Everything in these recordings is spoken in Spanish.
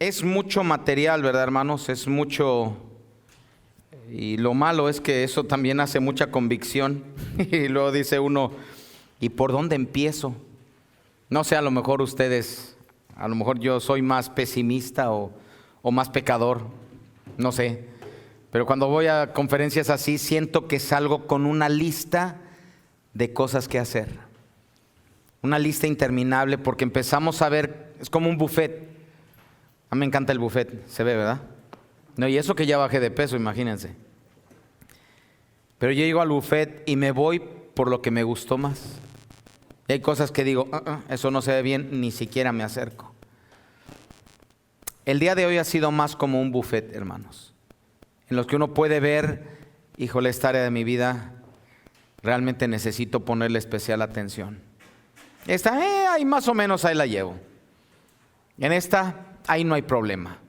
es mucho material, ¿verdad, hermanos? Es mucho, y lo malo es que eso también hace mucha convicción. Y luego dice uno, ¿y por dónde empiezo? No sé, a lo mejor ustedes, a lo mejor yo soy más pesimista o más pecador, no sé. Pero cuando voy a conferencias así, siento que salgo con una lista de cosas que hacer. Una lista interminable, porque empezamos a ver, es como un buffet. A mí me encanta el buffet, se ve, ¿verdad? No, y eso que ya bajé de peso, imagínense. Pero yo llego al buffet y me voy por lo que me gustó más. Y hay cosas que digo, eso no se ve bien, ni siquiera me acerco. El día de hoy ha sido más como un buffet, hermanos, en los que uno puede ver, híjole, esta área de mi vida realmente necesito ponerle especial atención. Esta, ahí más o menos ahí la llevo. En esta, ahí no hay problema.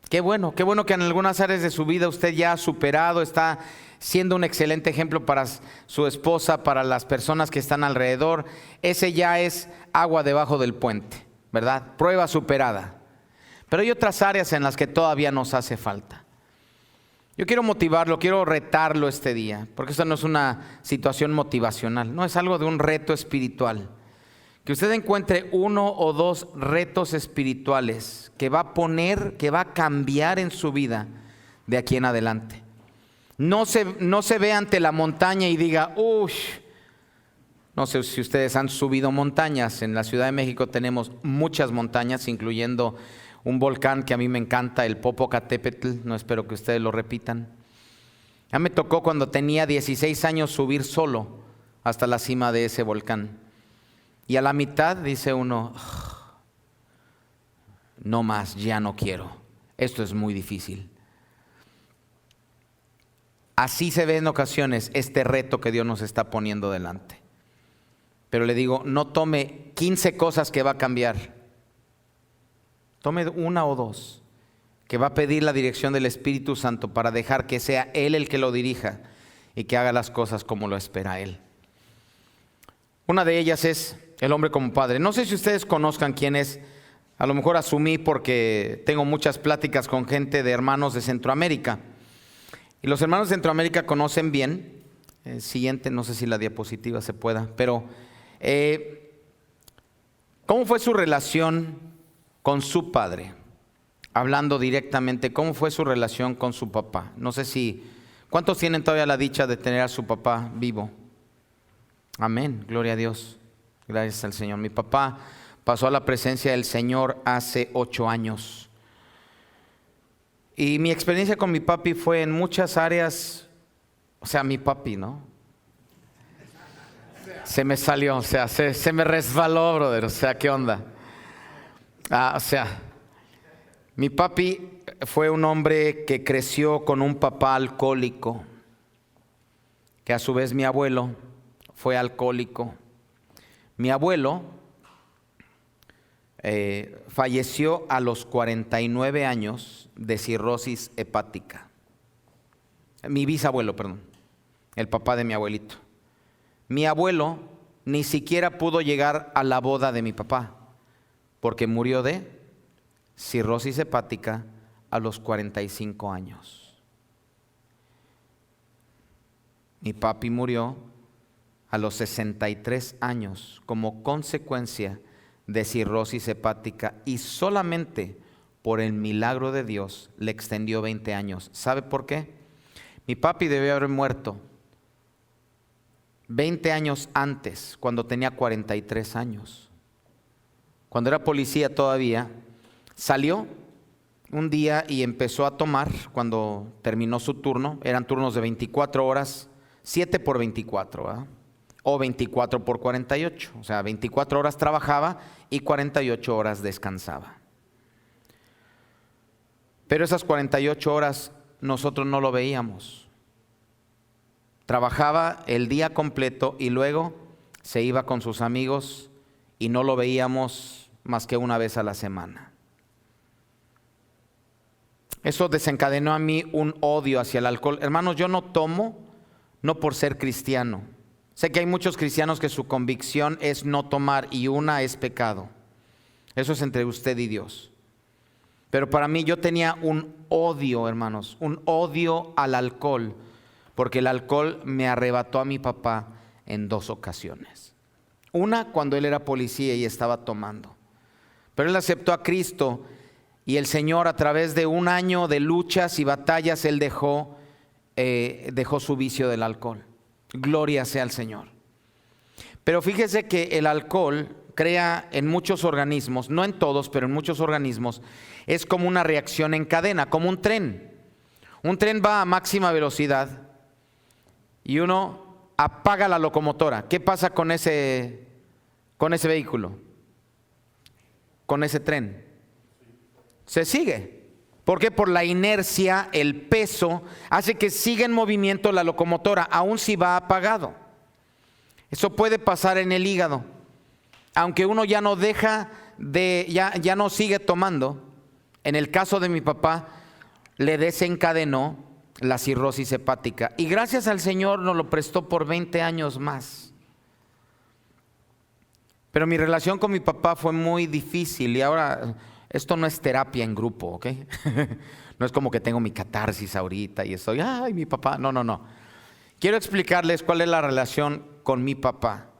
Qué bueno que en algunas áreas de su vida usted ya ha superado, está siendo un excelente ejemplo para su esposa, para las personas que están alrededor. Ese ya es agua debajo del puente, ¿verdad? Prueba superada. Pero hay otras áreas en las que todavía nos hace falta. Yo quiero motivarlo, quiero retarlo este día, porque esto no es una situación motivacional, no es algo de un reto espiritual. Que usted encuentre uno o dos retos espirituales que va a cambiar en su vida de aquí en adelante. No se ve ante la montaña y diga, uy, no sé si ustedes han subido montañas. En la Ciudad de México tenemos muchas montañas, incluyendo un volcán que a mí me encanta, el Popocatépetl. No espero que ustedes lo repitan. Ya me tocó cuando tenía 16 años subir solo hasta la cima de ese volcán. Y a la mitad dice uno, no más, ya no quiero. Esto es muy difícil. Así se ve en ocasiones este reto que Dios nos está poniendo delante. Pero le digo, no tome 15 cosas que va a cambiar. Tome una o dos, que va a pedir la dirección del Espíritu Santo para dejar que sea Él el que lo dirija y que haga las cosas como lo espera Él. Una de ellas es el hombre como padre. No sé si ustedes conozcan quién es. A lo mejor asumí porque tengo muchas pláticas con gente de hermanos de Centroamérica. Y los hermanos de Centroamérica conocen bien. Siguiente, no sé si la diapositiva se pueda, pero ¿cómo fue su relación con su padre? Hablando directamente, ¿cómo fue su relación con su papá? No sé si, ¿cuántos tienen todavía la dicha de tener a su papá vivo? Amén, gloria a Dios, gracias al Señor. Mi papá pasó a la presencia del Señor hace 8 años. Y mi experiencia con mi papi fue en muchas áreas, o sea, mi papi, ¿no? Se me salió, o sea, se me resbaló, brother, o sea, ¿qué onda? O sea, mi papi fue un hombre que creció con un papá alcohólico, que a su vez mi abuelo fue alcohólico. Mi abuelo falleció a los 49 años de cirrosis hepática. Mi bisabuelo, perdón, el papá de mi abuelito. Mi abuelo ni siquiera pudo llegar a la boda de mi papá, porque murió de cirrosis hepática a los 45 años. Mi papi murió a los 63 años como consecuencia de cirrosis hepática, y solamente por el milagro de Dios le extendió 20 años. ¿Sabe por qué? Mi papi debió haber muerto 20 años antes, cuando tenía 43 años. Cuando era policía todavía, salió un día y empezó a tomar. Cuando terminó su turno, eran turnos de 24 horas, 7 por 24, ¿verdad? O 24 por 48, o sea, 24 horas trabajaba y 48 horas descansaba. Pero esas 48 horas nosotros no lo veíamos. Trabajaba el día completo y luego se iba con sus amigos y no lo veíamos más que una vez a la semana. Eso desencadenó a mí un odio hacia el alcohol. Hermanos, yo no tomo, no por ser cristiano. Sé que hay muchos cristianos que su convicción es no tomar y una es pecado. Eso es entre usted y Dios. Pero para mí yo tenía un odio, hermanos, un odio al alcohol, porque el alcohol me arrebató a mi papá en 2 ocasiones. Una, cuando él era policía y estaba tomando. Pero él aceptó a Cristo y el Señor, a través de un año de luchas y batallas, él dejó su vicio del alcohol. Gloria sea al Señor. Pero fíjese que el alcohol crea en muchos organismos, no en todos, pero en muchos organismos, es como una reacción en cadena, como un tren. Un tren va a máxima velocidad y uno apaga la locomotora. ¿Qué pasa con ese vehículo? Con ese tren. Se sigue. ¿Por qué? Por la inercia, el peso, hace que siga en movimiento la locomotora, aun si va apagado. Eso puede pasar en el hígado. Aunque uno ya no deja de, ya no sigue tomando, en el caso de mi papá, le desencadenó la cirrosis hepática. Y gracias al Señor nos lo prestó por 20 años más. Pero mi relación con mi papá fue muy difícil y ahora esto no es terapia en grupo, ¿ok? No es como que tengo mi catarsis ahorita y estoy, ay, mi papá. No. Quiero explicarles cuál es la relación con mi papá,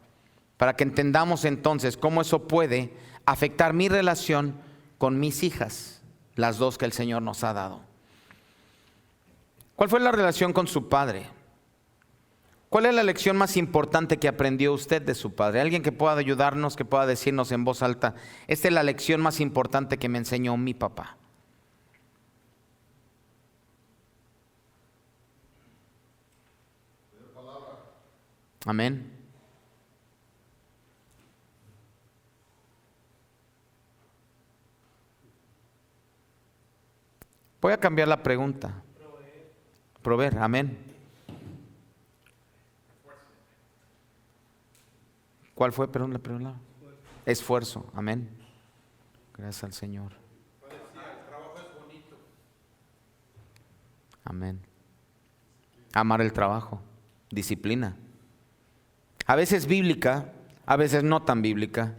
para que entendamos entonces cómo eso puede afectar mi relación con mis hijas, las 2 que el Señor nos ha dado. ¿Cuál fue la relación con su padre? ¿Cuál es la lección más importante que aprendió usted de su padre? Alguien que pueda ayudarnos, que pueda decirnos en voz alta, esta es la lección más importante que me enseñó mi papá. Amén. Voy a cambiar la pregunta. Proveer, amén. ¿Cuál fue? Perdón, la pregunta. Esfuerzo, amén. Gracias al Señor. Amén. Amar el trabajo, disciplina. A veces bíblica, a veces no tan bíblica,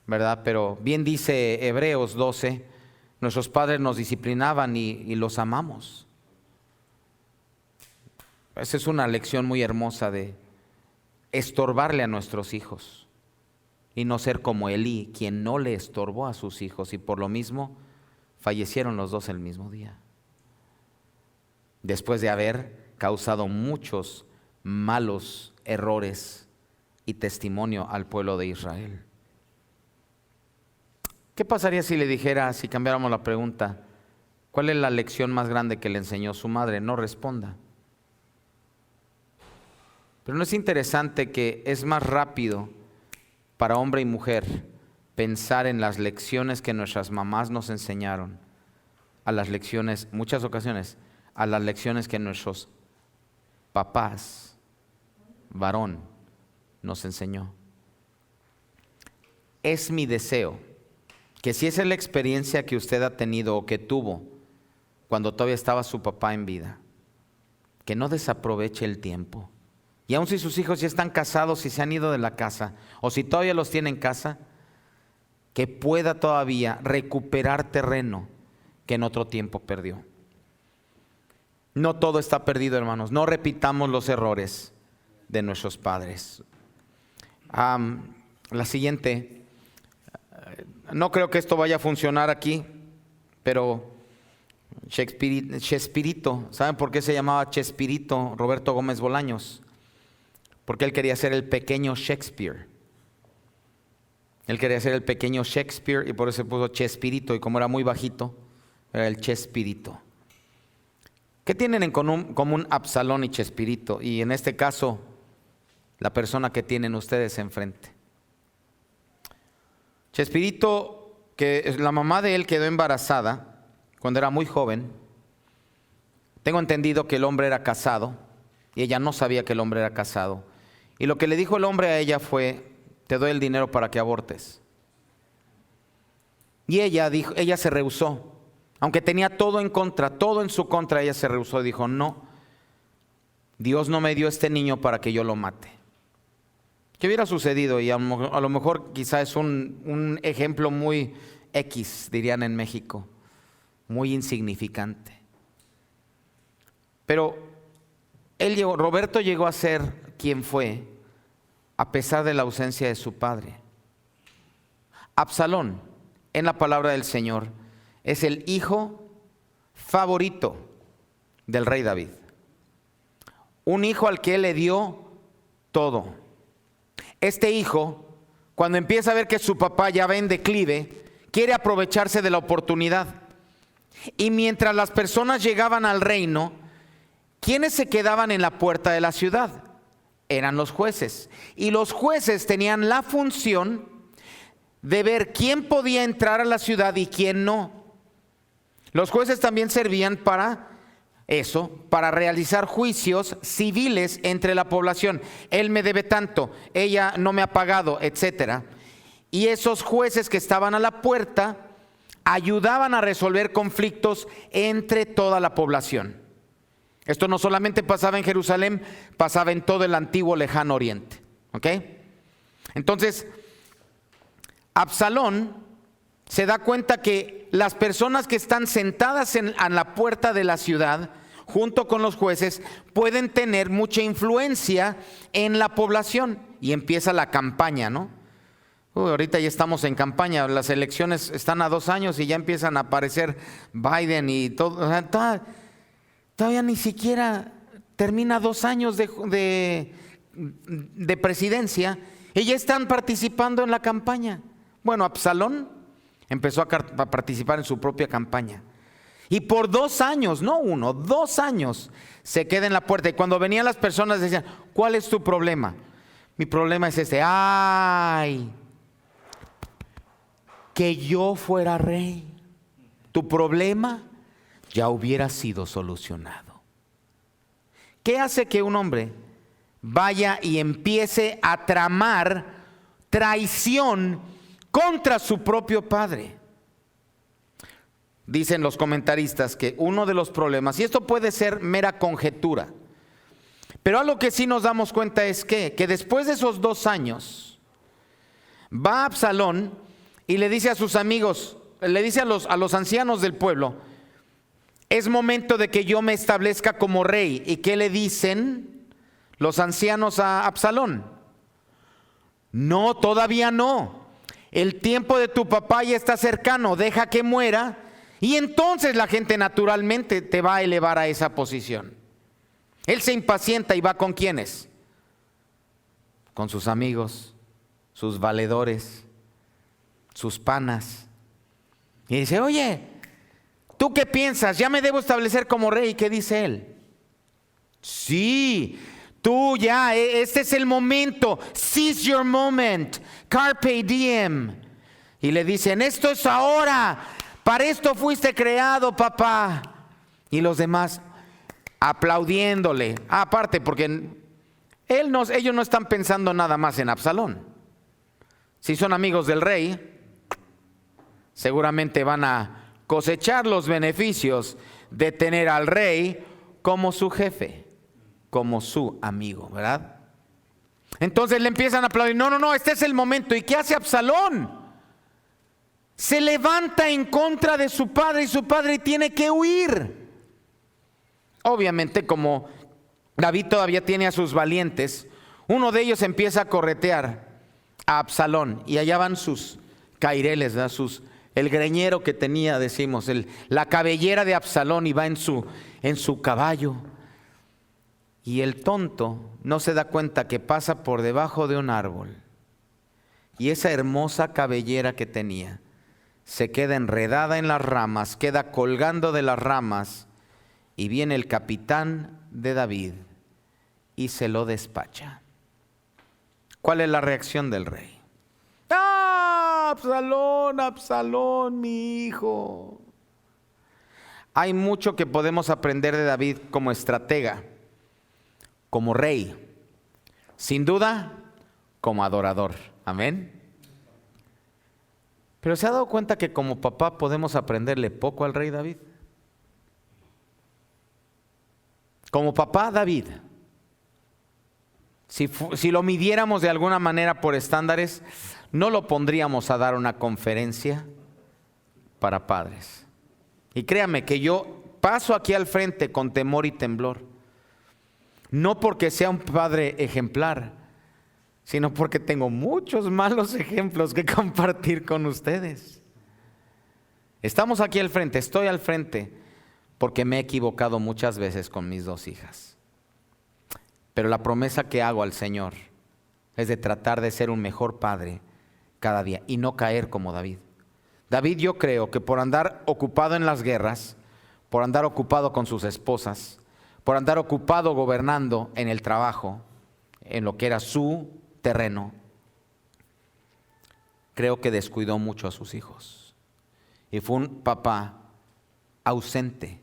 ¿verdad? Pero bien dice Hebreos 12, nuestros padres nos disciplinaban y los amamos. Esa es una lección muy hermosa de estorbarle a nuestros hijos y no ser como Elí, quien no le estorbó a sus hijos y por lo mismo fallecieron los 2 el mismo día, después de haber causado muchos malos errores y testimonio al pueblo de Israel. ¿Qué pasaría si le dijera, si cambiáramos la pregunta, cuál es la lección más grande que le enseñó su madre? No responda. Pero no es interesante que es más rápido para hombre y mujer pensar en las lecciones que nuestras mamás nos enseñaron, a las lecciones, muchas ocasiones, a las lecciones que nuestros papás, varón, nos enseñó. Es mi deseo que si esa es la experiencia que usted ha tenido o que tuvo cuando todavía estaba su papá en vida, que no desaproveche el tiempo. Y aun si sus hijos ya están casados y se han ido de la casa, o si todavía los tiene en casa, que pueda todavía recuperar terreno que en otro tiempo perdió. No todo está perdido, hermanos. No repitamos los errores de nuestros padres. La siguiente, no creo que esto vaya a funcionar aquí, pero Chespirito, ¿saben por qué se llamaba Chespirito Roberto Gómez Bolaños? Porque él quería ser el pequeño Shakespeare. Él quería ser el pequeño Shakespeare y por eso se puso Chespirito, y como era muy bajito, era el Chespirito. ¿Qué tienen en común Absalón y Chespirito? Y en este caso, la persona que tienen ustedes enfrente. Chespirito, que la mamá de él quedó embarazada cuando era muy joven. Tengo entendido que el hombre era casado y ella no sabía que el hombre era casado. Y lo que le dijo el hombre a ella fue: te doy el dinero para que abortes. Y ella se rehusó. Aunque tenía todo en contra, todo en su contra, ella se rehusó y dijo: no, Dios no me dio este niño para que yo lo mate. ¿Qué hubiera sucedido? Y a lo mejor quizás es un ejemplo muy X, dirían en México. muy insignificante. Pero Roberto llegó a ser quien fue, a pesar de la ausencia de su padre. Absalón, en la palabra del Señor, es el hijo favorito del rey David. Un hijo al que él le dio todo. Este hijo, cuando empieza a ver que su papá ya va en declive, quiere aprovecharse de la oportunidad. Y mientras las personas llegaban al reino, ¿quiénes se quedaban en la puerta de la ciudad? Eran los jueces. Y los jueces tenían la función de ver quién podía entrar a la ciudad y quién no. Los jueces también servían para eso, para realizar juicios civiles entre la población. Él me debe tanto, ella no me ha pagado, etcétera. Y esos jueces que estaban a la puerta ayudaban a resolver conflictos entre toda la población. Esto no solamente pasaba en Jerusalén, pasaba en todo el antiguo lejano oriente. ¿Ok? Entonces, Absalón se da cuenta que las personas que están sentadas en la puerta de la ciudad, junto con los jueces, pueden tener mucha influencia en la población. Y empieza la campaña, ¿no? Ahorita ya estamos en campaña, las elecciones están a 2 años y ya empiezan a aparecer Biden y todo. O sea, todavía ni siquiera termina 2 años de presidencia y ya están participando en la campaña. Bueno, Absalón empezó a participar en su propia campaña. Y por 2 años, no 1, 2 años, se queda en la puerta. Y cuando venían las personas decían, ¿cuál es tu problema? Mi problema es este. ¡Ay! Que yo fuera rey. Tu problema ya hubiera sido solucionado. ¿Qué hace que un hombre vaya y empiece a tramar traición contra su propio padre? Dicen los comentaristas que uno de los problemas, y esto puede ser mera conjetura, pero algo que sí nos damos cuenta es que después de esos 2 años, va Absalón y le dice a sus amigos, le dice a los ancianos del pueblo, es momento de que yo me establezca como rey. ¿Y qué le dicen los ancianos a Absalón? No, todavía no. El tiempo de tu papá ya está cercano, deja que muera y entonces la gente naturalmente te va a elevar a esa posición. Él se impacienta y va con ¿quiénes? Con sus amigos, sus valedores, sus panas. Y dice, oye, ¿tú qué piensas? ¿Ya me debo establecer como rey? ¿Qué dice él? Sí, tú ya, este es el momento. Seize your moment. Carpe diem. Y le dicen, esto es ahora. Para esto fuiste creado, papá. Y los demás aplaudiéndole. Aparte, porque ellos no están pensando nada más en Absalón. Si son amigos del rey, seguramente van a cosechar los beneficios de tener al rey como su jefe, como su amigo, ¿verdad? Entonces le empiezan a aplaudir. No, este es el momento. ¿Y qué hace Absalón? Se levanta en contra de su padre y su padre tiene que huir. Obviamente, como David todavía tiene a sus valientes, uno de ellos empieza a corretear a Absalón y allá van sus caireles, ¿verdad? El greñero que tenía, decimos, la cabellera de Absalón, y va en su caballo. Y el tonto no se da cuenta que pasa por debajo de un árbol y esa hermosa cabellera que tenía se queda enredada en las ramas, queda colgando de las ramas, y viene el capitán de David y se lo despacha. ¿Cuál es la reacción del rey? ¡Ah, Absalón, mi hijo! Hay mucho que podemos aprender de David como estratega, como rey, sin duda, como adorador. Amén. Pero ¿se ha dado cuenta que como papá podemos aprenderle poco al rey David? Como papá David, si lo midiéramos de alguna manera por estándares, no lo pondríamos a dar una conferencia para padres. Y créame que yo paso aquí al frente con temor y temblor. No porque sea un padre ejemplar, sino porque tengo muchos malos ejemplos que compartir con ustedes. Estamos aquí al frente, estoy al frente, porque me he equivocado muchas veces con mis 2 hijas. Pero la promesa que hago al Señor es de tratar de ser un mejor padre cada día y no caer como David. David, yo creo que por andar ocupado en las guerras, por andar ocupado con sus esposas, por andar ocupado gobernando en el trabajo, en lo que era su terreno, creo que descuidó mucho a sus hijos. Y fue un papá ausente,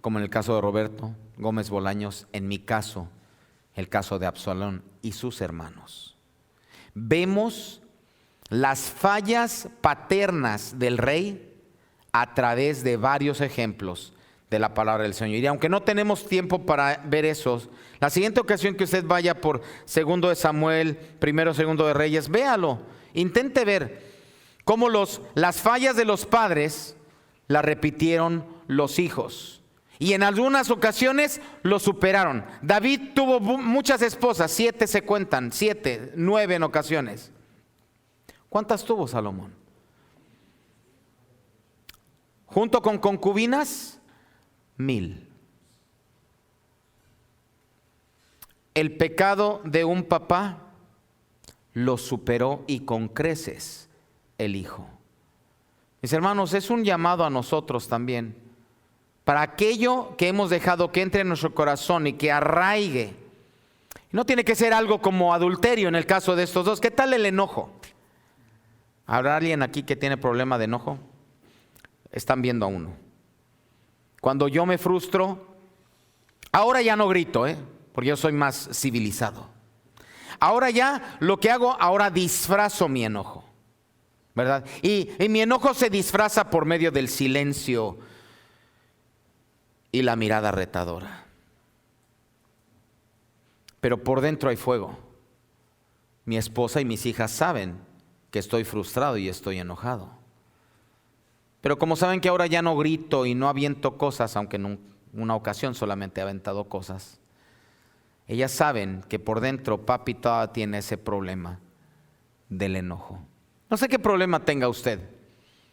como en el caso de Roberto Gómez Bolaños, en mi caso, el caso de Absalón y sus hermanos. Vemos las fallas paternas del rey a través de varios ejemplos de la palabra del Señor. Y aunque no tenemos tiempo para ver esos, la siguiente ocasión que usted vaya por 2 de Samuel, 1, 2 de Reyes, véalo, intente ver cómo las fallas de los padres las repitieron los hijos. Y en algunas ocasiones lo superaron. David tuvo muchas esposas, 7 se cuentan, 7, 9 en ocasiones. ¿Cuántas tuvo Salomón? Junto con concubinas, 1000. El pecado de un papá lo superó y con creces el hijo. Mis hermanos, es un llamado a nosotros también, para aquello que hemos dejado que entre en nuestro corazón y que arraigue. No tiene que ser algo como adulterio en el caso de estos 2. ¿Qué tal el enojo? ¿Habrá alguien aquí que tiene problema de enojo? Están viendo a uno. Cuando yo me frustro, ahora ya no grito, porque yo soy más civilizado. Ahora ya lo que hago, ahora disfrazo mi enojo, ¿verdad? Y mi enojo se disfraza por medio del silencio y la mirada retadora. Pero por dentro hay fuego. Mi esposa y mis hijas saben que estoy frustrado y estoy enojado. Pero como saben que ahora ya no grito y no aviento cosas, aunque en una ocasión solamente he aventado cosas, ellas saben que por dentro papi todavía tiene ese problema del enojo. No sé qué problema tenga usted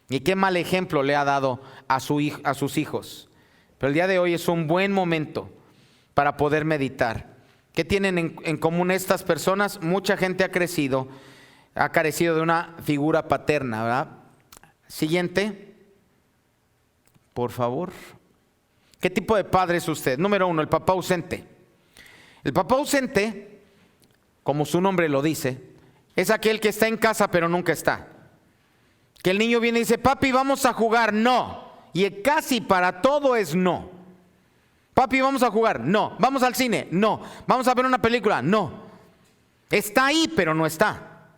y qué mal ejemplo le ha dado a sus hijos. Pero el día de hoy es un buen momento para poder meditar. ¿Qué tienen en común estas personas? Mucha gente ha carecido de una figura paterna, ¿verdad? Siguiente, por favor. ¿Qué tipo de padre es usted? Número 1, el papá ausente. El papá ausente, como su nombre lo dice, es aquel que está en casa pero nunca está. Que el niño viene y dice, papi, vamos a jugar. No. Y casi para todo es no. Papi, vamos a jugar. No. Vamos al cine. No. Vamos a ver una película. No. Está ahí pero no está.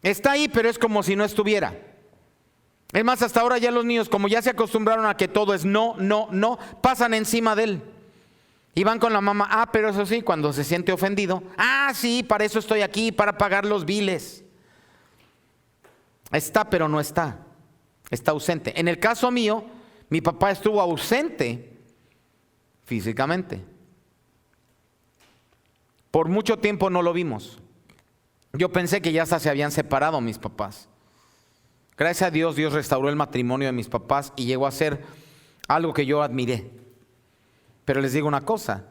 Está ahí, pero es como si no estuviera. Es más, hasta ahora ya los niños, como ya se acostumbraron a que todo es no, no, no, pasan encima de él. Y van con la mamá, pero eso sí, cuando se siente ofendido, sí, para eso estoy aquí, para pagar los biles. Está, pero no está. Está ausente. En el caso mío, mi papá estuvo ausente físicamente. Por mucho tiempo no lo vimos. Yo pensé que ya hasta se habían separado mis papás. Gracias a Dios, Dios restauró el matrimonio de mis papás y llegó a ser algo que yo admiré. Pero les digo una cosa,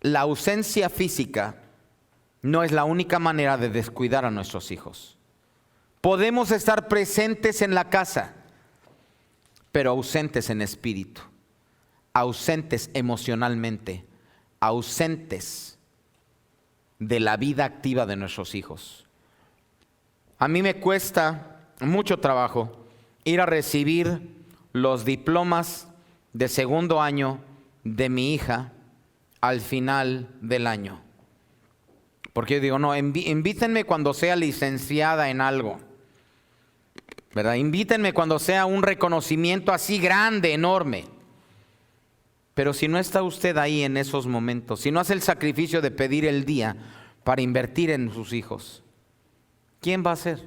la ausencia física no es la única manera de descuidar a nuestros hijos. Podemos estar presentes en la casa, pero ausentes en espíritu, ausentes emocionalmente, ausentes de la vida activa de nuestros hijos. A mí me cuesta mucho trabajo ir a recibir los diplomas de 2º año de mi hija al final del año. Porque yo digo, no, invítenme cuando sea licenciada en algo, ¿verdad? Invítenme cuando sea un reconocimiento así grande, enorme. Pero si no está usted ahí en esos momentos, si no hace el sacrificio de pedir el día para invertir en sus hijos, ¿quién va a hacer?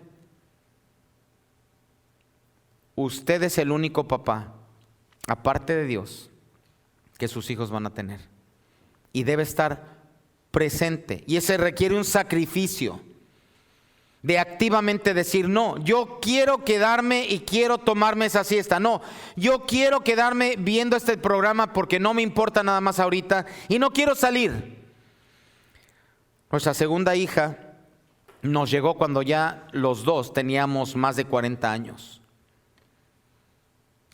usted es el único papá, aparte de Dios, que sus hijos van a tener. Y debe estar presente. Y ese requiere un sacrificio de activamente decir, no, yo quiero quedarme y quiero tomarme esa siesta. No, yo quiero quedarme viendo este programa porque no me importa nada más ahorita y no quiero salir. Nuestra segunda hija nos llegó cuando ya los dos teníamos más de 40 años.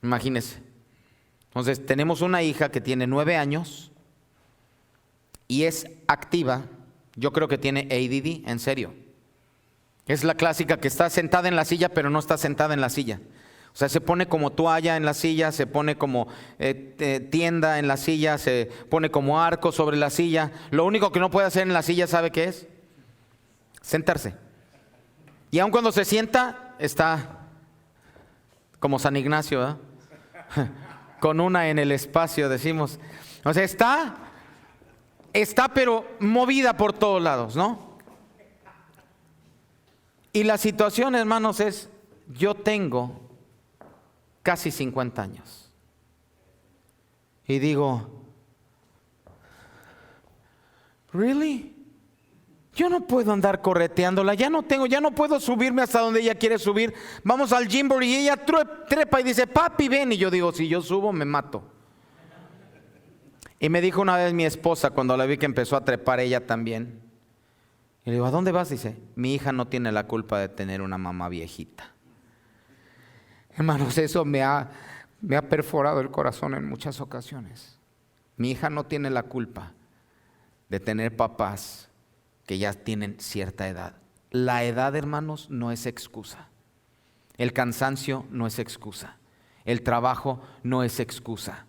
Imagínense. Entonces tenemos una hija que tiene 9 años y es activa. Yo creo que tiene ADD, en serio. Es la clásica que está sentada en la silla, pero no está sentada en la silla. O sea, se pone como toalla en la silla, se pone como tienda en la silla, se pone como arco sobre la silla. Lo único que no puede hacer en la silla, ¿sabe qué es? Sentarse. Y aun cuando se sienta, está como San Ignacio, ¿eh? Con una en el espacio, decimos. O sea, está pero movida por todos lados, ¿no? Y la situación, hermanos, es, yo tengo casi 50 años. Y digo, ¿really? Yo no puedo andar correteándola, ya no puedo subirme hasta donde ella quiere subir. Vamos al Gymboree y ella trepa y dice, papi, ven. Y yo digo, si yo subo, me mato. Y me dijo una vez mi esposa, cuando la vi que empezó a trepar ella también. Y le digo, ¿a dónde vas? Dice, mi hija no tiene la culpa de tener una mamá viejita. Hermanos, eso me ha perforado el corazón en muchas ocasiones. Mi hija no tiene la culpa de tener papás que ya tienen cierta edad. La edad, hermanos, no es excusa. El cansancio no es excusa. El trabajo no es excusa.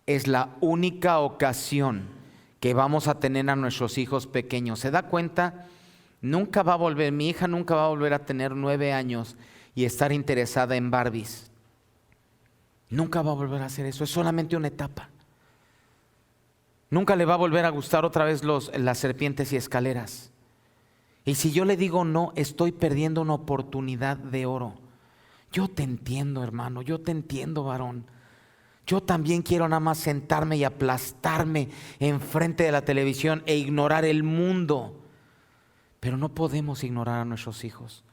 Es la única ocasión que vamos a tener a nuestros hijos pequeños. ¿Se da cuenta? Nunca va a volver, mi hija nunca va a volver a tener 9 años y estar interesada en Barbies. Nunca va a volver a hacer eso, es solamente una etapa. Nunca le va a volver a gustar otra vez las serpientes y escaleras. Y si yo le digo no, estoy perdiendo una oportunidad de oro. Yo te entiendo, hermano, yo te entiendo, varón. Yo también quiero nada más sentarme y aplastarme enfrente de la televisión e ignorar el mundo. Pero no podemos ignorar a nuestros hijos.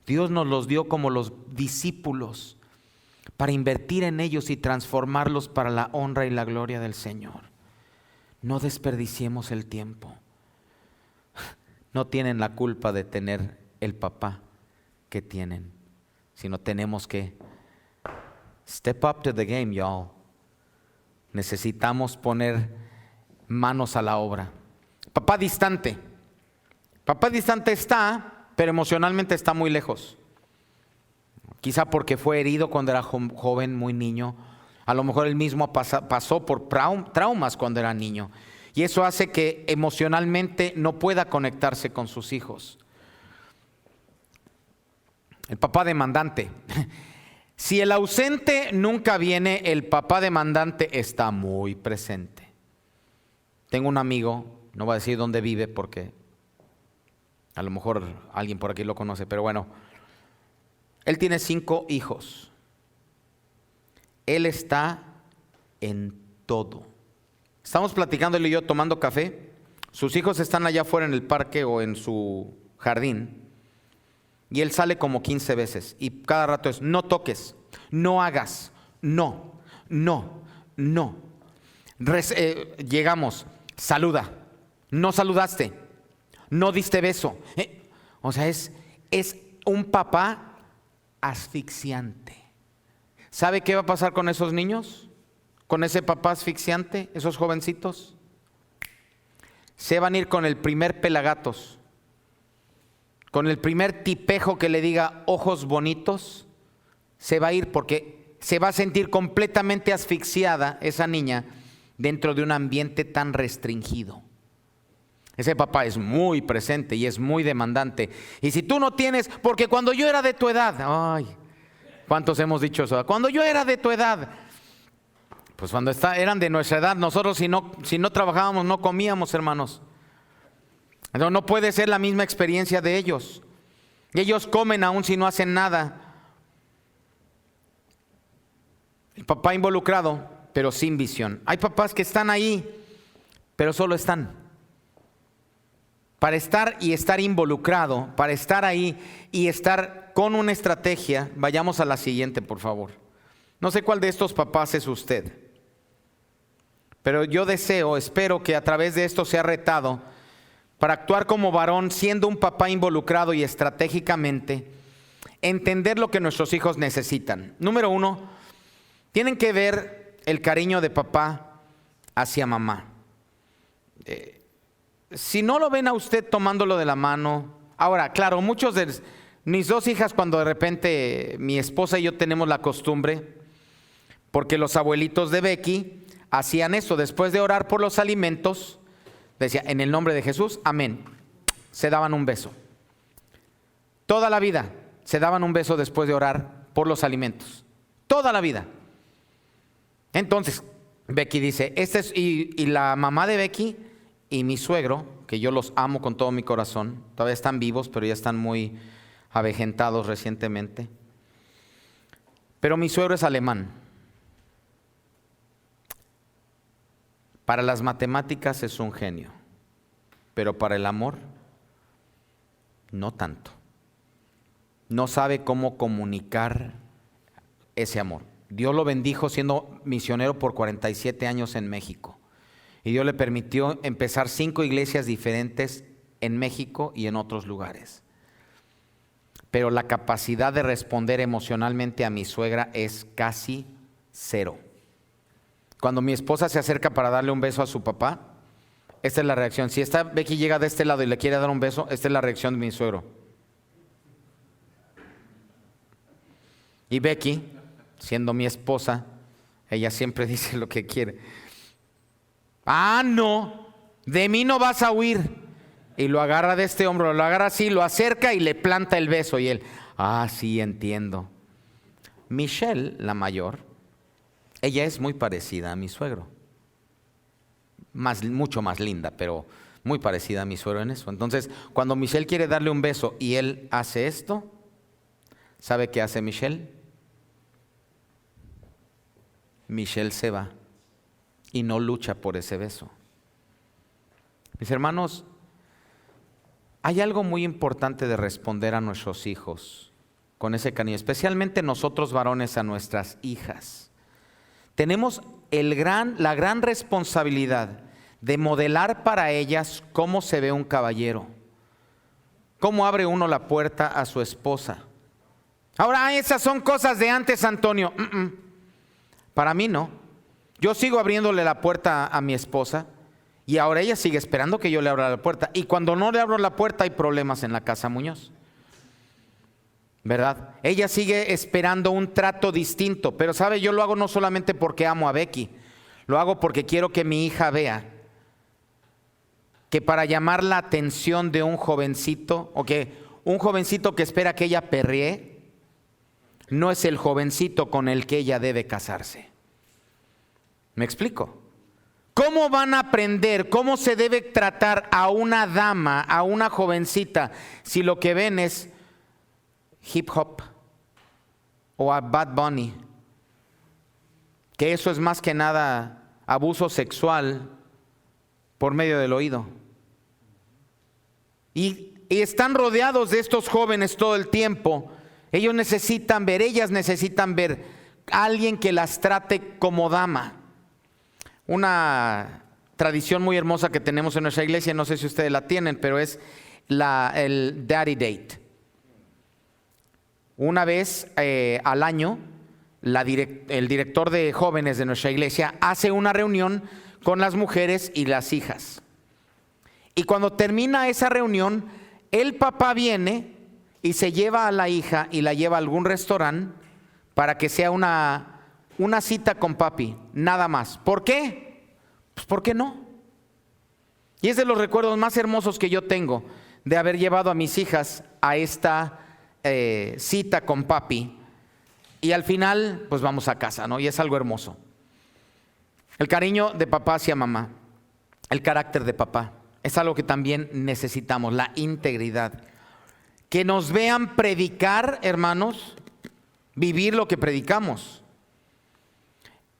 Dios nos los dio como los discípulos para invertir en ellos y transformarlos para la honra y la gloria del Señor. No desperdiciemos el tiempo. No tienen la culpa de tener el papá que tienen, sino tenemos que step up to the game, y'all. Necesitamos poner manos a la obra. Papá distante. Papá distante está, pero emocionalmente está muy lejos. Quizá porque fue herido cuando era joven, muy niño. A lo mejor él mismo pasó por traumas cuando era niño. Y eso hace que emocionalmente no pueda conectarse con sus hijos. El papá demandante. Si el ausente nunca viene, el papá demandante está muy presente. Tengo un amigo, no voy a decir dónde vive porque a lo mejor alguien por aquí lo conoce, pero bueno, él tiene 5 hijos. Él está en todo. Estamos platicando él y yo tomando café. Sus hijos están allá afuera en el parque o en su jardín. Y él sale como 15 veces. Y cada rato es, no toques, no hagas, no. Llegamos, saluda, no saludaste, no diste beso. O sea, es un papá asfixiante. ¿Sabe qué va a pasar con esos niños? Con ese papá asfixiante, esos jovencitos. Se van a ir con el primer pelagatos, con el primer tipejo que le diga ojos bonitos. Se va a ir porque se va a sentir completamente asfixiada esa niña dentro de un ambiente tan restringido. Ese papá es muy presente y es muy demandante. Y si tú no tienes, porque cuando yo era de tu edad, ay, ¿cuántos hemos dicho eso? Cuando yo era de tu edad, pues cuando eran de nuestra edad, nosotros si no trabajábamos no comíamos, hermanos. Entonces no puede ser la misma experiencia de ellos. Ellos comen aún si no hacen nada. El papá involucrado, pero sin visión. Hay papás que están ahí, pero solo están. Para estar y estar involucrado, para estar ahí y estar con una estrategia, vayamos a la siguiente, por favor. No sé cuál de estos papás es usted, pero yo espero que a través de esto sea retado para actuar como varón, siendo un papá involucrado y estratégicamente entender lo que nuestros hijos necesitan. Número 1, tienen que ver el cariño de papá hacia mamá. Si no lo ven a usted tomándolo de la mano, ahora, claro, muchos de mis 2 hijas, cuando de repente mi esposa y yo tenemos la costumbre, porque los abuelitos de Becky hacían eso, después de orar por los alimentos, decía, en el nombre de Jesús, amén. Se daban un beso. Toda la vida se daban un beso después de orar por los alimentos. Toda la vida. Entonces, Becky dice, y la mamá de Becky y mi suegro, que yo los amo con todo mi corazón, todavía están vivos, pero ya están muy avejentados recientemente. Pero mi suegro es alemán. Para las matemáticas es un genio, pero para el amor, no tanto. No sabe cómo comunicar ese amor. Dios lo bendijo siendo misionero por 47 años en México. Y Dios le permitió empezar 5 iglesias diferentes en México y en otros lugares. Pero la capacidad de responder emocionalmente a mi suegra es casi 0. Cuando mi esposa se acerca para darle un beso a su papá, esta es la reacción. Si esta Becky llega de este lado y le quiere dar un beso, esta es la reacción de mi suegro. Y Becky, siendo mi esposa, ella siempre dice lo que quiere. Ah, no, de mí no vas a huir. Y lo agarra de este hombro, lo agarra así, lo acerca y le planta el beso. Y él, sí, entiendo. Michelle, la mayor, ella es muy parecida a mi suegro. Mucho más linda, pero muy parecida a mi suegro en eso. Entonces, cuando Michelle quiere darle un beso y él hace esto, ¿sabe qué hace Michelle? Michelle se va y no lucha por ese beso. Mis hermanos, hay algo muy importante de responder a nuestros hijos con ese cariño, especialmente nosotros varones a nuestras hijas. Tenemos la gran responsabilidad de modelar para ellas cómo se ve un caballero, cómo abre uno la puerta a su esposa. Ahora, esas son cosas de antes, Antonio. Para mí no. Yo sigo abriéndole la puerta a mi esposa y ahora ella sigue esperando que yo le abra la puerta. Y cuando no le abro la puerta hay problemas en la casa Muñoz. ¿Verdad? Ella sigue esperando un trato distinto, pero sabe, yo lo hago no solamente porque amo a Becky, lo hago porque quiero que mi hija vea que para llamar la atención de un jovencito, o que un jovencito que espera que ella perree, no es el jovencito con el que ella debe casarse. ¿Me explico? ¿Cómo van a aprender cómo se debe tratar a una dama, a una jovencita, si lo que ven es hip hop o a Bad Bunny? Que eso es más que nada abuso sexual por medio del oído. Y están rodeados de estos jóvenes todo el tiempo. Ellas necesitan ver a alguien que las trate como dama. Una tradición muy hermosa que tenemos en nuestra iglesia, no sé si ustedes la tienen, pero es el Daddy Date. Una vez al año, el director de jóvenes de nuestra iglesia hace una reunión con las mujeres y las hijas. Y cuando termina esa reunión, el papá viene y se lleva a la hija y la lleva a algún restaurante para que sea una cita con papi, nada más. ¿Por qué? Pues ¿por qué no? Y es de los recuerdos más hermosos que yo tengo de haber llevado a mis hijas a esta cita con papi. Y al final, pues vamos a casa, ¿no? Y es algo hermoso. El cariño de papá hacia mamá, el carácter de papá, es algo que también necesitamos, la integridad. Que nos vean predicar, hermanos, vivir lo que predicamos.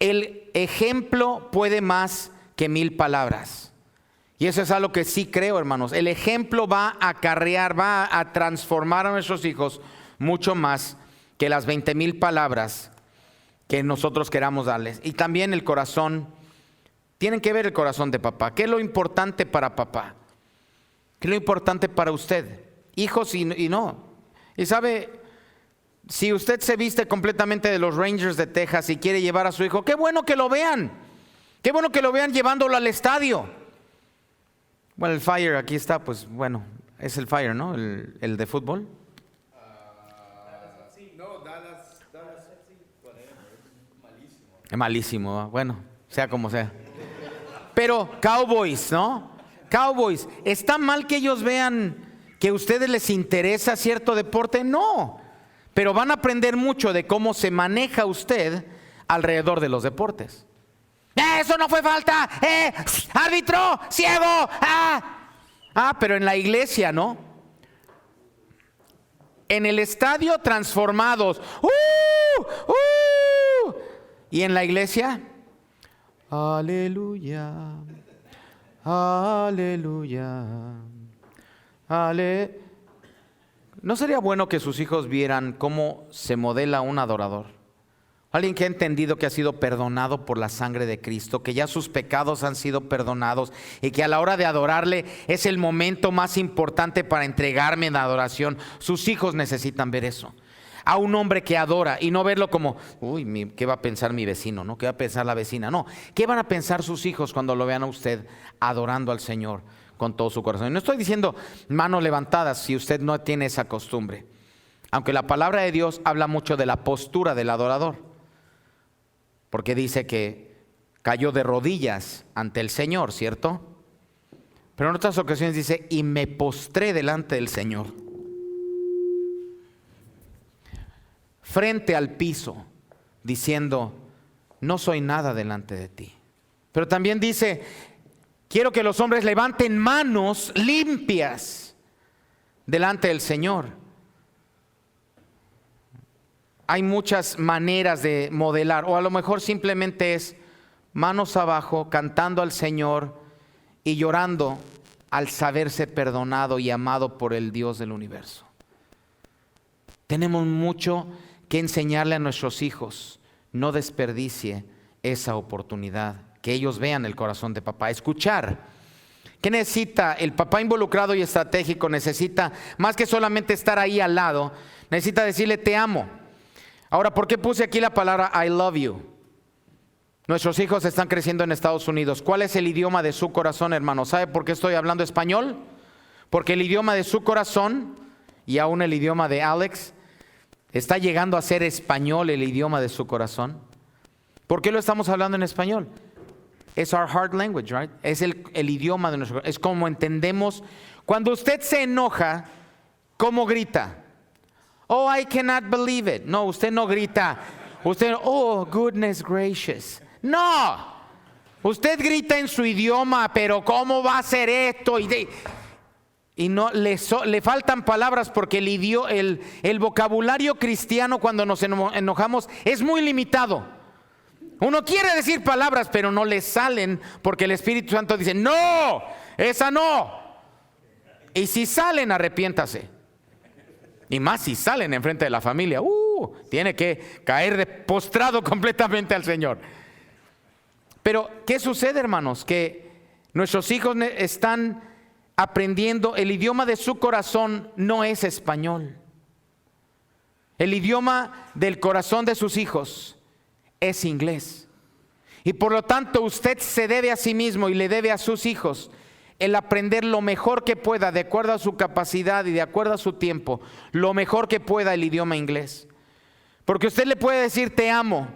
el ejemplo puede más que 1000 palabras. Y eso es algo que sí creo, hermanos. El ejemplo va a acarrear, va a transformar a nuestros hijos mucho más que las 20,000 palabras que nosotros queramos darles. Y también el corazón, tienen que ver el corazón de papá. ¿Qué es lo importante para papá? ¿Qué es lo importante para usted? Hijos y no. Y sabe, si usted se viste completamente de los Rangers de Texas y quiere llevar a su hijo, qué bueno que lo vean. Qué bueno que lo vean llevándolo al estadio. Bueno, el Fire aquí está, pues bueno, es el Fire, ¿no? El de fútbol. No, Dallas, malísimo. Es malísimo, bueno, sea como sea. Pero Cowboys, ¿no? Cowboys, ¿está mal que ellos vean que a ustedes les interesa cierto deporte? No, pero van a aprender mucho de cómo se maneja usted alrededor de los deportes. Eso no fue falta, árbitro, ciego, pero en la iglesia, ¿no? En el estadio transformados, y en la iglesia, aleluya, aleluya, ¿No sería bueno que sus hijos vieran cómo se modela un adorador? Alguien que ha entendido que ha sido perdonado por la sangre de Cristo, que ya sus pecados han sido perdonados y que a la hora de adorarle es el momento más importante para entregarme en adoración. Sus hijos necesitan ver eso. A un hombre que adora y no verlo como, uy, ¿qué va a pensar mi vecino? ¿No? ¿Qué va a pensar la vecina? No, ¿qué van a pensar sus hijos cuando lo vean a usted adorando al Señor con todo su corazón? Y no estoy diciendo manos levantadas si usted no tiene esa costumbre. Aunque la palabra de Dios habla mucho de la postura del adorador. Porque dice que cayó de rodillas ante el Señor, ¿cierto? Pero en otras ocasiones dice, y me postré delante del Señor. Frente al piso, diciendo, no soy nada delante de ti. Pero también dice, quiero que los hombres levanten manos limpias delante del Señor. Hay muchas maneras de modelar, o a lo mejor simplemente es manos abajo, cantando al Señor y llorando al saberse perdonado y amado por el Dios del universo. Tenemos mucho que enseñarle a nuestros hijos. No desperdicie esa oportunidad, que ellos vean el corazón de papá. Escuchar. ¿Qué necesita? El papá involucrado y estratégico necesita, más que solamente estar ahí al lado, necesita decirle te amo. Ahora, ¿por qué puse aquí la palabra I love you? Nuestros hijos están creciendo en Estados Unidos. ¿Cuál es el idioma de su corazón, hermano? ¿Sabe por qué estoy hablando español? Porque el idioma de su corazón y aún el idioma de Alex está llegando a ser español, el idioma de su corazón. ¿Por qué lo estamos hablando en español? Es our heart language, right? Es el idioma de nuestro corazón. Es como entendemos. Cuando usted se enoja, ¿cómo grita? Oh, I cannot believe it. No, usted no grita. Usted, oh, goodness gracious. No. Usted grita en su idioma, pero ¿cómo va a ser esto? Y no le faltan palabras porque el vocabulario cristiano cuando nos enojamos es muy limitado. Uno quiere decir palabras, pero no le salen porque el Espíritu Santo dice, no, esa no. Y si salen, arrepiéntase. Y más si salen enfrente de la familia, tiene que caer postrado completamente al Señor. Pero, ¿qué sucede, hermanos? Que nuestros hijos están aprendiendo, el idioma de su corazón no es español. El idioma del corazón de sus hijos es inglés. Y por lo tanto, usted se debe a sí mismo y le debe a sus hijos el aprender lo mejor que pueda, de acuerdo a su capacidad y de acuerdo a su tiempo, lo mejor que pueda el idioma inglés. Porque usted le puede decir te amo,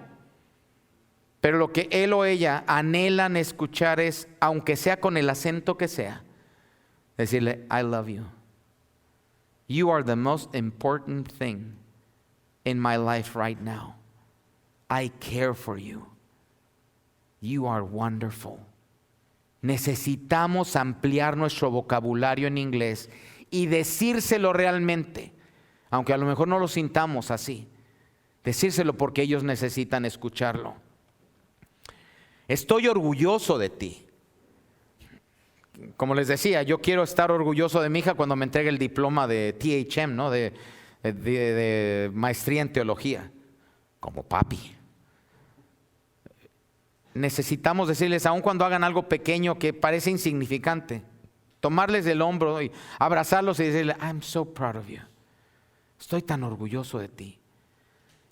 pero lo que él o ella anhelan escuchar es, aunque sea con el acento que sea, decirle I love you. You are the most important thing in my life right now. I care for you. You are wonderful. Necesitamos ampliar nuestro vocabulario en inglés y decírselo realmente, aunque a lo mejor no lo sintamos así. Decírselo porque ellos necesitan escucharlo. Estoy orgulloso de ti. Como les decía, yo quiero estar orgulloso de mi hija cuando me entregue el diploma de THM, ¿no? de maestría en teología, como papi. Necesitamos decirles, aun cuando hagan algo pequeño que parece insignificante, tomarles del hombro y abrazarlos y decirles, I'm so proud of you. Estoy tan orgulloso de ti.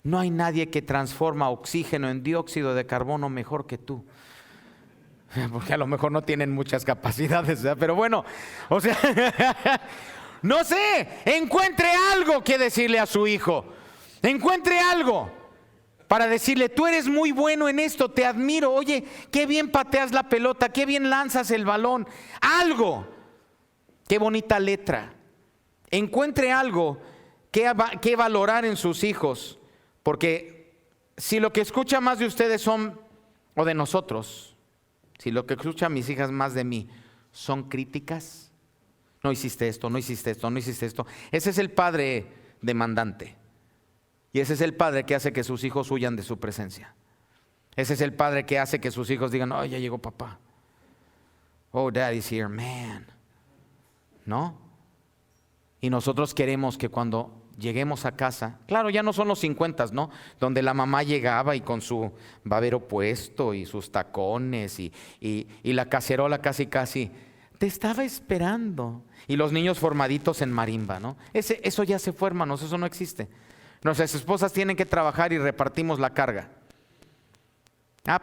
No hay nadie que transforma oxígeno en dióxido de carbono mejor que tú. Porque a lo mejor no tienen muchas capacidades, ¿verdad? Pero bueno, o sea, no sé, encuentre algo que decirle a su hijo. Encuentre algo para decirle, tú eres muy bueno en esto, te admiro. Oye, qué bien pateas la pelota, qué bien lanzas el balón. Algo, qué bonita letra. Encuentre algo que valorar en sus hijos. Porque si lo que escucha más de ustedes son, o de nosotros, si lo que escuchan mis hijas más de mí son críticas, no hiciste esto, no hiciste esto, no hiciste esto. Ese es el padre demandante. Y ese es el padre que hace que sus hijos huyan de su presencia. Ese es el padre que hace que sus hijos digan, oh, ya llegó papá. Oh, daddy's here, man. ¿No? Y nosotros queremos que cuando lleguemos a casa, claro, ya no son los 50, ¿no? Donde la mamá llegaba y con su babero puesto y sus tacones y la cacerola casi, te estaba esperando. Y los niños formaditos en marimba, ¿no? Eso ya se fue, hermanos, eso no existe. Nuestras esposas tienen que trabajar y repartimos la carga.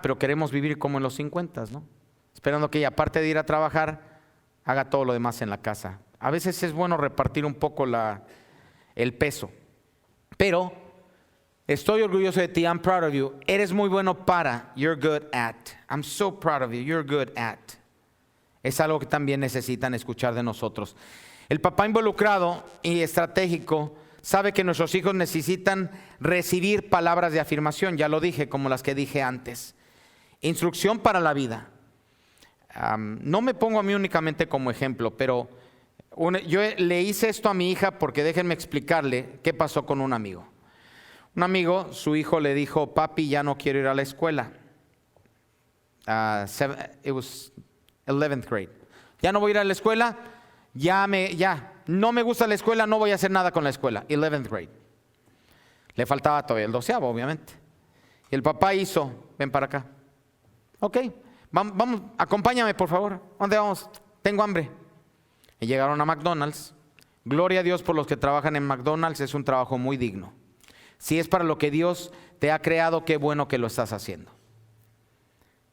Pero queremos vivir como en los 50, ¿no? Esperando que ella, aparte de ir a trabajar, haga todo lo demás en la casa. A veces es bueno repartir un poco el peso. Pero estoy orgulloso de ti, I'm proud of you. Eres muy bueno para, you're good at. I'm so proud of you, you're good at. Es algo que también necesitan escuchar de nosotros. El papá involucrado y estratégico sabe que nuestros hijos necesitan recibir palabras de afirmación, ya lo dije, como las que dije antes. Instrucción para la vida. No me pongo a mí únicamente como ejemplo, pero yo le hice esto a mi hija porque déjenme explicarle qué pasó con un amigo. Un amigo, su hijo le dijo, papi, ya no quiero ir a la escuela. It was 11th grade. Ya no voy a ir a la escuela, no me gusta la escuela, no voy a hacer nada con la escuela. 11th grade. Le faltaba todavía el 12avo, obviamente. Y el papá hizo, ven para acá. Ok, vamos, acompáñame por favor. ¿Dónde vamos? Tengo hambre. Y llegaron a McDonald's. Gloria a Dios por los que trabajan en McDonald's, es un trabajo muy digno. Si es para lo que Dios te ha creado, qué bueno que lo estás haciendo.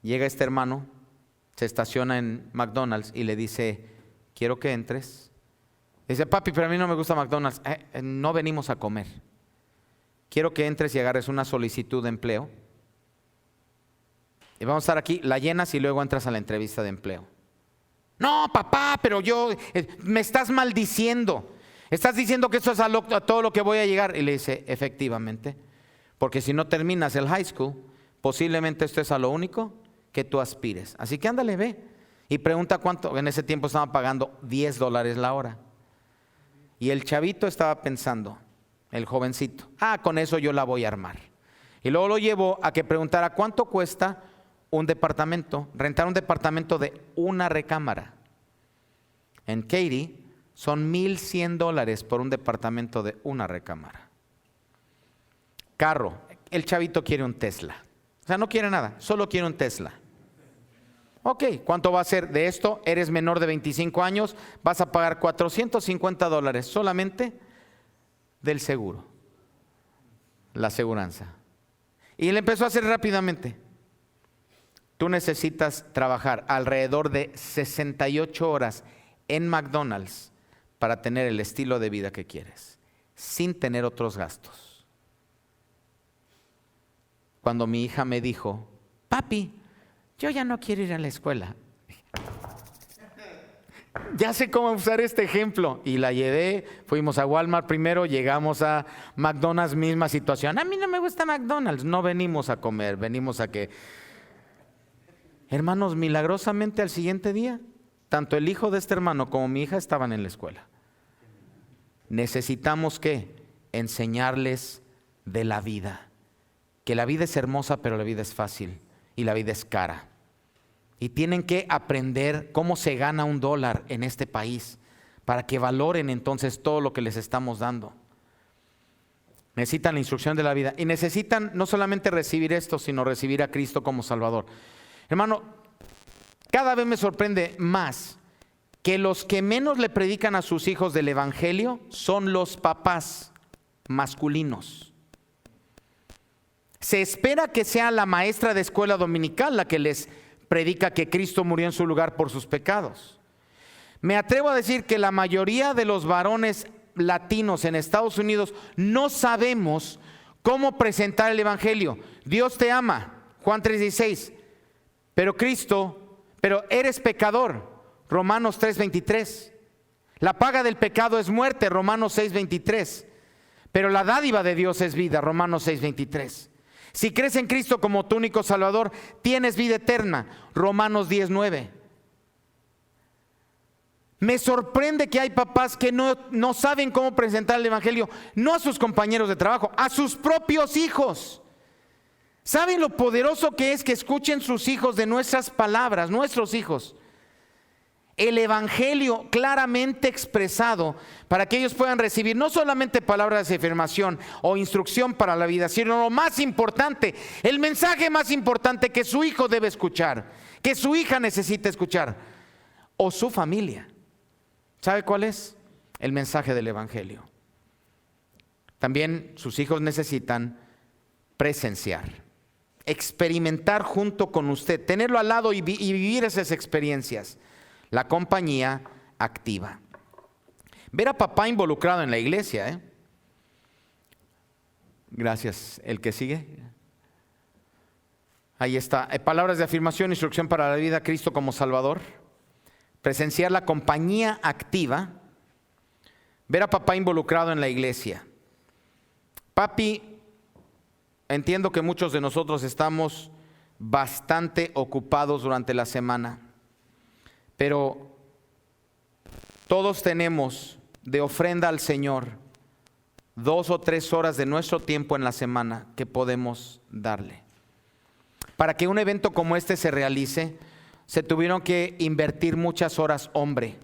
Llega este hermano, se estaciona en McDonald's y le dice, quiero que entres. Dice, papi, pero a mí no me gusta McDonald's. No venimos a comer. Quiero que entres y agarres una solicitud de empleo. Y vamos a estar aquí, la llenas y luego entras a la entrevista de empleo. No, papá, pero me estás maldiciendo. Estás diciendo que esto es a todo lo que voy a llegar. Y le dice, efectivamente, porque si no terminas el high school, posiblemente esto es a lo único que tú aspires. Así que ándale, ve. Y pregunta cuánto, en ese tiempo estaban pagando $10 la hora. Y el chavito estaba pensando, el jovencito, con eso yo la voy a armar. Y luego lo llevó a que preguntara cuánto cuesta un departamento, rentar un departamento de una recámara. En Katy son $1,100 por un departamento de una recámara. Carro, el chavito quiere un Tesla. O sea, no quiere nada, solo quiere un Tesla. Ok, ¿cuánto va a ser de esto? Eres menor de 25 años, vas a pagar $450 solamente del seguro, la aseguranza. Y él empezó a hacer rápidamente. Tú necesitas trabajar alrededor de 68 horas en McDonald's para tener el estilo de vida que quieres, sin tener otros gastos. Cuando mi hija me dijo, papi, yo ya no quiero ir a la escuela. Ya sé cómo usar este ejemplo. Y la llevé, fuimos a Walmart primero, llegamos a McDonald's, misma situación. A mí no me gusta McDonald's, no venimos a comer, venimos a que... Hermanos, milagrosamente al siguiente día, tanto el hijo de este hermano como mi hija estaban en la escuela. Necesitamos ¿qué? Enseñarles de la vida. Que la vida es hermosa, pero la vida es fácil y la vida es cara. y tienen que aprender cómo se gana $1 en este país para que valoren entonces todo lo que les estamos dando. Necesitan la instrucción de la vida y necesitan no solamente recibir esto, sino recibir a Cristo como Salvador. Hermano, cada vez me sorprende más que los que menos le predican a sus hijos del evangelio son los papás masculinos. Se espera que sea la maestra de escuela dominical la que les predica que Cristo murió en su lugar por sus pecados. Me atrevo a decir que la mayoría de los varones latinos en Estados Unidos no sabemos cómo presentar el evangelio. Dios te ama, Juan 3:16, pero eres pecador, Romanos 3:23. La paga del pecado es muerte, Romanos 6:23. Pero la dádiva de Dios es vida, Romanos 6:23. Si crees en Cristo como tu único Salvador, tienes vida eterna, Romanos 10:9. Me sorprende que hay papás que no saben cómo presentar el evangelio, no a sus compañeros de trabajo, a sus propios hijos. ¿Saben lo poderoso que es que escuchen sus hijos de nuestras palabras, nuestros hijos? El evangelio claramente expresado para que ellos puedan recibir no solamente palabras de afirmación o instrucción para la vida, sino lo más importante, el mensaje más importante que su hijo debe escuchar, que su hija necesita escuchar, o su familia. ¿Sabe cuál es? El mensaje del evangelio. También sus hijos necesitan presenciar, experimentar junto con usted, tenerlo al lado y vivir esas experiencias. La compañía activa. Ver a papá involucrado en la iglesia. Gracias. ¿El que sigue? Ahí está. Palabras de afirmación, instrucción para la vida, Cristo como Salvador. Presenciar la compañía activa. Ver a papá involucrado en la iglesia. Papi, entiendo que muchos de nosotros estamos bastante ocupados durante la semana. Pero todos tenemos de ofrenda al Señor 2 o 3 horas de nuestro tiempo en la semana que podemos darle. Para que un evento como este se realice, se tuvieron que invertir muchas horas hombre.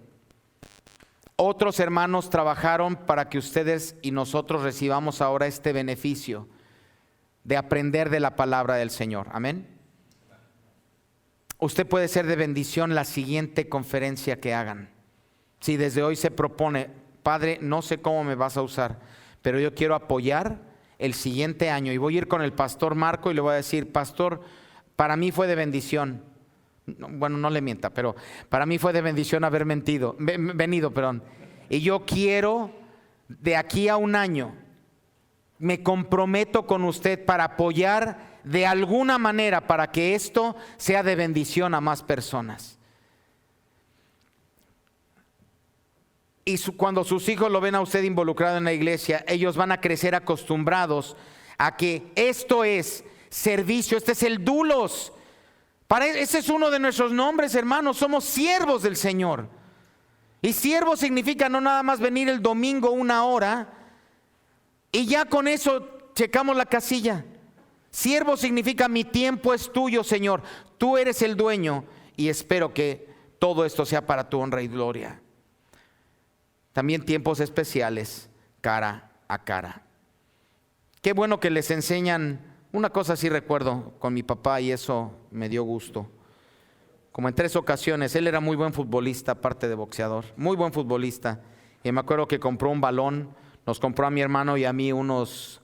Otros hermanos trabajaron para que ustedes y nosotros recibamos ahora este beneficio de aprender de la palabra del Señor. Amén. Usted puede ser de bendición la siguiente conferencia que hagan. Si desde hoy se propone, Padre, no sé cómo me vas a usar, pero yo quiero apoyar el siguiente año y voy a ir con el pastor Marco y le voy a decir, pastor, para mí fue de bendición. Bueno, no le mienta, pero para mí fue de bendición haber venido. Y yo quiero de aquí a un año, me comprometo con usted para apoyar de alguna manera para que esto sea de bendición a más personas. Y cuando sus hijos lo ven a usted involucrado en la iglesia, ellos van a crecer acostumbrados a que esto es servicio, este es el dulos. Ese es uno de nuestros nombres, hermanos, somos siervos del Señor. Y siervo significa no nada más venir el domingo 1 hora y ya con eso checamos la casilla. Siervo significa mi tiempo es tuyo, Señor. Tú eres el dueño y espero que todo esto sea para tu honra y gloria. También tiempos especiales, cara a cara. Qué bueno que les enseñan. Una cosa sí recuerdo con mi papá y eso me dio gusto. Como en 3 ocasiones, él era muy buen futbolista, aparte de boxeador, muy buen futbolista. Y me acuerdo que compró un balón, nos compró a mi hermano y a mí unos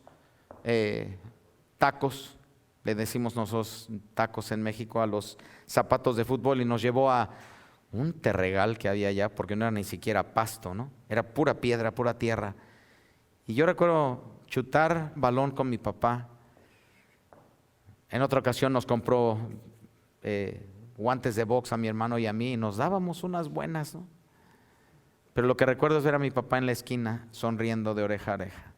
tacos, le decimos nosotros tacos en México a los zapatos de fútbol, y nos llevó a un terregal que había allá, porque no era ni siquiera pasto, ¿no? Era pura piedra, pura tierra. Y yo recuerdo chutar balón con mi papá. En otra ocasión nos compró guantes de box a mi hermano y a mí, y nos dábamos unas buenas, ¿no? Pero lo que recuerdo es ver a mi papá en la esquina sonriendo de oreja a oreja.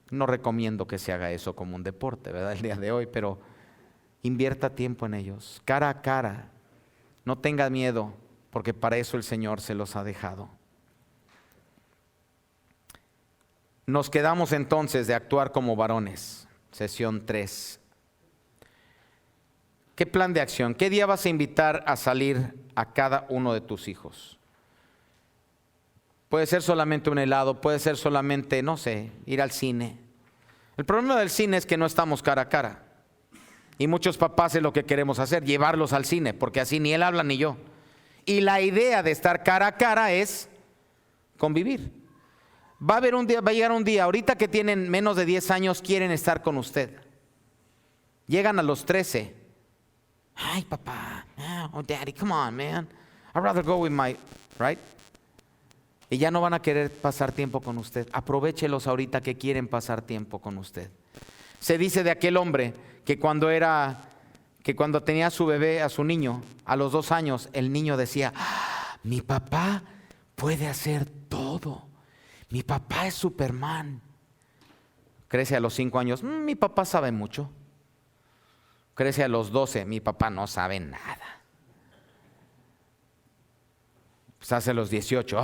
No recomiendo que se haga eso como un deporte, ¿verdad? El día de hoy, pero invierta tiempo en ellos, cara a cara. No tenga miedo, porque para eso el Señor se los ha dejado. Nos quedamos entonces de actuar como varones. Sesión 3. ¿Qué plan de acción? ¿Qué día vas a invitar a salir a cada uno de tus hijos? Puede ser solamente un helado, puede ser solamente, no sé, ir al cine. El problema del cine es que no estamos cara a cara. Y muchos papás es lo que queremos hacer, llevarlos al cine, porque así ni él habla ni yo. Y la idea de estar cara a cara es convivir. Va a llegar un día, ahorita que tienen menos de 10 años, quieren estar con usted. Llegan a los 13. Ay, papá, oh, daddy, come on, man. I'd rather go with my, right? Y ya no van a querer pasar tiempo con usted. Aprovéchelos ahorita que quieren pasar tiempo con usted. Se dice de aquel hombre que cuando tenía a su bebé, a su niño, a los 2 años, el niño decía, mi papá puede hacer todo. Mi papá es Superman. Crece a los 5 años, mi papá sabe mucho. Crece a los 12, mi papá no sabe nada. Pues hace los 18,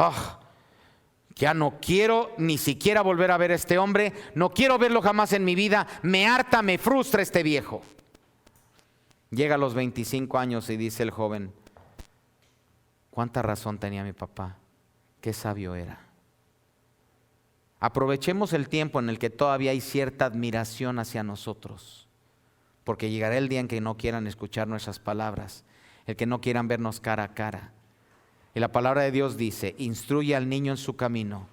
ya no quiero ni siquiera volver a ver a este hombre, no quiero verlo jamás en mi vida, me harta, me frustra este viejo. Llega a los 25 años y dice el joven, ¿cuánta razón tenía mi papá? Qué sabio era. Aprovechemos el tiempo en el que todavía hay cierta admiración hacia nosotros, porque llegará el día en que no quieran escuchar nuestras palabras, el que no quieran vernos cara a cara. Y la palabra de Dios dice, instruye al niño en su camino,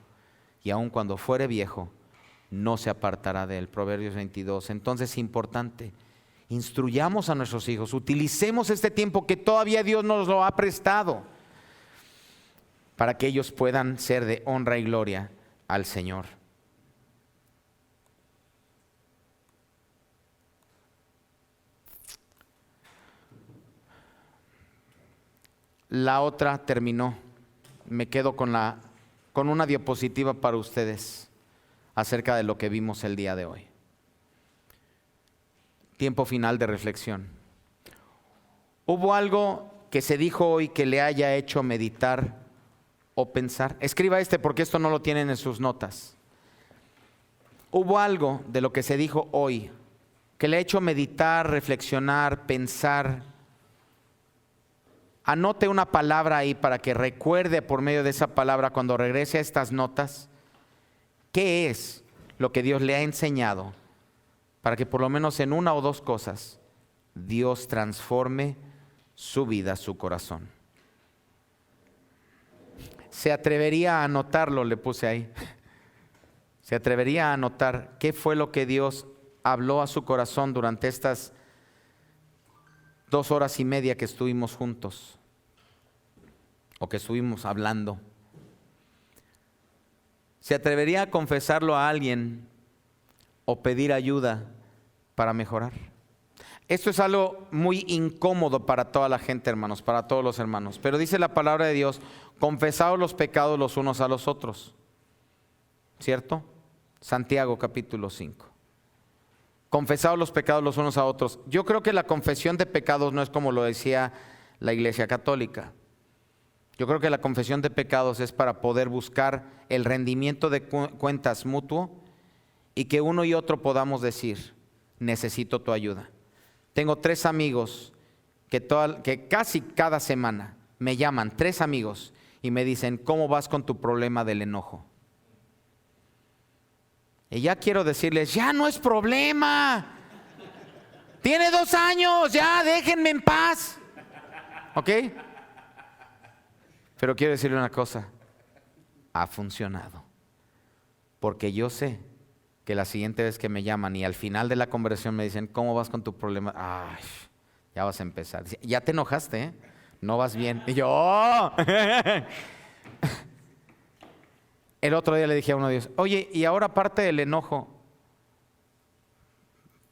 y aun cuando fuere viejo, no se apartará de él. Proverbios 22. Entonces es importante, instruyamos a nuestros hijos, utilicemos este tiempo que todavía Dios nos lo ha prestado, para que ellos puedan ser de honra y gloria al Señor. La otra terminó. Me quedo con una diapositiva para ustedes acerca de lo que vimos el día de hoy. Tiempo final de reflexión. ¿Hubo algo que se dijo hoy que le haya hecho meditar o pensar? Escriba porque esto no lo tienen en sus notas. ¿Hubo algo de lo que se dijo hoy que le ha hecho meditar, reflexionar, pensar? Anote una palabra ahí para que recuerde por medio de esa palabra cuando regrese a estas notas qué es lo que Dios le ha enseñado, para que por lo menos en una o dos cosas Dios transforme su vida, su corazón. ¿Se atrevería a anotarlo? Le puse ahí. ¿Se atrevería a anotar qué fue lo que Dios habló a su corazón durante estas 2 horas y media que estuvimos juntos o que estuvimos hablando? ¿Se atrevería a confesarlo a alguien o pedir ayuda para mejorar? Esto es algo muy incómodo para toda la gente, hermanos, para todos los hermanos. Pero dice la palabra de Dios, confesaos los pecados los unos a los otros. ¿Cierto? Santiago capítulo 5. Confesaos los pecados los unos a otros. Yo creo que la confesión de pecados no es como lo decía la Iglesia Católica. Yo creo que la confesión de pecados es para poder buscar el rendimiento de cuentas mutuo y que uno y otro podamos decir, necesito tu ayuda. Tengo 3 amigos que casi cada semana me llaman, 3 amigos, y me dicen, ¿cómo vas con tu problema del enojo? Y ya quiero decirles, ya no es problema. Tiene 2 años, ya déjenme en paz. ¿Ok? Pero quiero decirle una cosa, ha funcionado. Porque yo sé que la siguiente vez que me llaman y al final de la conversación me dicen, ¿cómo vas con tu problema? Ay, ya vas a empezar. Ya te enojaste, ¿eh? No vas bien. Y yo, ¡oh! El otro día le dije a uno de ellos, oye, y ahora aparte del enojo,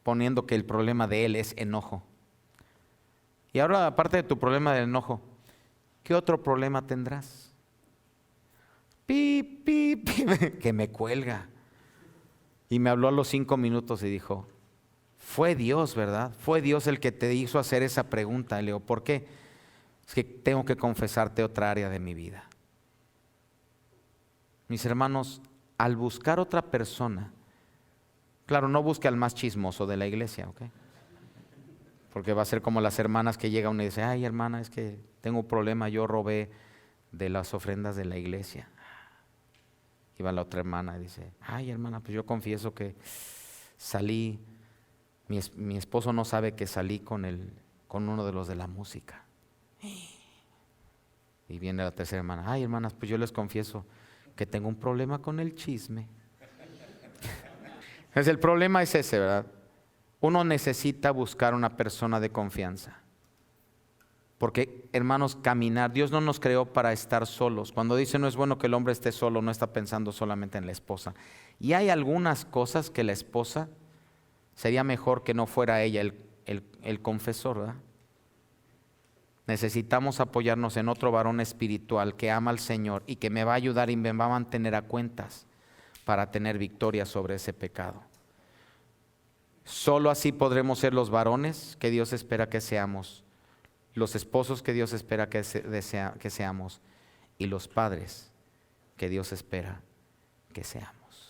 poniendo que el problema de él es enojo. Y ahora aparte de tu problema del enojo, ¿qué otro problema tendrás? Pip, pip, pip, que me cuelga. Y me habló a los 5 minutos y dijo, fue Dios, ¿verdad? Fue Dios el que te hizo hacer esa pregunta. Y le digo, ¿por qué? Es que tengo que confesarte otra área de mi vida. Mis hermanos, al buscar otra persona, claro, no busque al más chismoso de la iglesia, ¿ok? Porque va a ser como las hermanas que llega uno y dice, ay hermana, es que tengo un problema, yo robé de las ofrendas de la iglesia. Y va la otra hermana y dice, ay hermana, pues yo confieso que salí, mi esposo no sabe que salí con uno de los de la música. Y viene la tercera hermana, ay hermanas, pues yo les confieso que tengo un problema con el chisme. Entonces el problema es ese, ¿verdad? Uno necesita buscar una persona de confianza. Porque, hermanos, caminar, Dios no nos creó para estar solos. Cuando dice no es bueno que el hombre esté solo, no está pensando solamente en la esposa. Y hay algunas cosas que la esposa sería mejor que no fuera ella el confesor, ¿verdad? Necesitamos apoyarnos en otro varón espiritual que ama al Señor y que me va a ayudar y me va a mantener a cuentas para tener victoria sobre ese pecado. Solo así podremos ser los varones que Dios espera que seamos, los esposos que Dios espera que seamos y los padres que Dios espera que seamos.